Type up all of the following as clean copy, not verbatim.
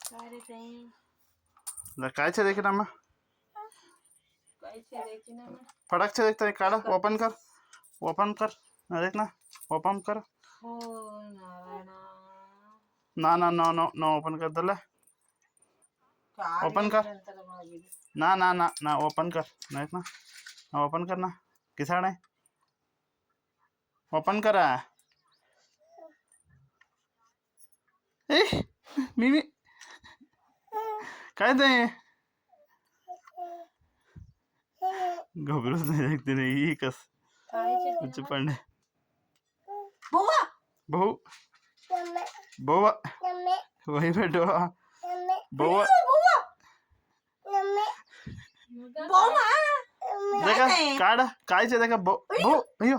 काय रे ताई काय छे देखी ना मैं काय छे देखी ना मैं फटाक से देखता है काड़ा ओपन कर देखना ओपन कर हो नारायण ना ना नो नो नो ओपन कर दले ओपन कर ना ना ना ना ओपन कर नहीं ना ना ओपन करना किसाने ओपन करा ए मिमी काय ते घबरूच नाही देखते नाही कस कुछ पडणे बुवा भाऊ बुवा वही बैठो बुवा बुवा देखा काढ काय छे देखा भाऊ अयो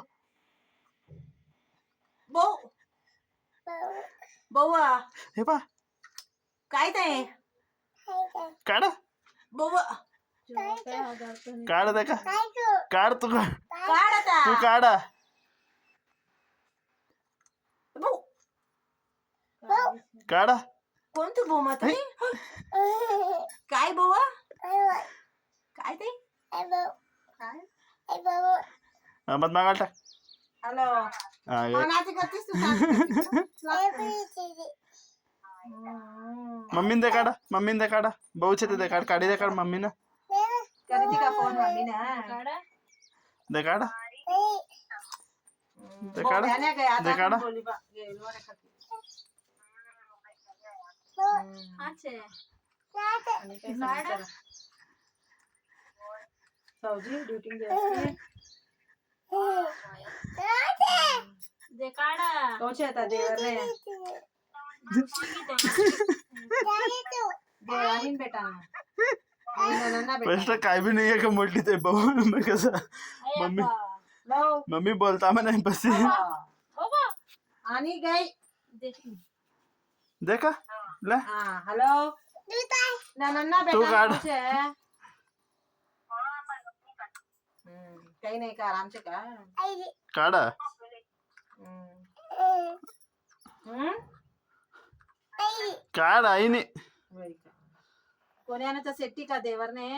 बुवा हे पा काय ते काढ बुवा काढ देखा काढ तू काढ आता तू काढ काढ कोणती बुवा ताई काय बुवा काय ते काय मत मागाल टाक हॅलो हा, कोणाची करतीस तू मम्मीने दे काढा मम्मीने दे काढा भाऊ छे दे काढ काढी दे काढ मम्मी ना करती का फोन मम्मी ना दे काढा दे काढा बोलण्या काय दे आता काढा पण बोली बा गेलो रे खाती अच्छे आणि काय समाचार सौजी ड्यूटी गेली दे काढा कोचे आता देवर रे देवानी बेटा प्रश्न काय भी नहीं है कि मोटी ते बहू में कैसा मम्मी मम्मी बोलता मैं नहीं बस आणि गई देखा ले हाँ हेलो नन्ना तू बेटा काढ. कुछ है काही नाही का आरामचे का काढा काढ आई नहीं वही का कोण्याने तर सेट्टी का देवरने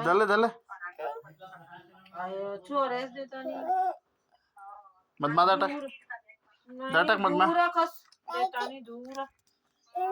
दले दले अयो चोरेस देतो नी मत मादा टाक दाटक मत मा दूर कस देता नी दूर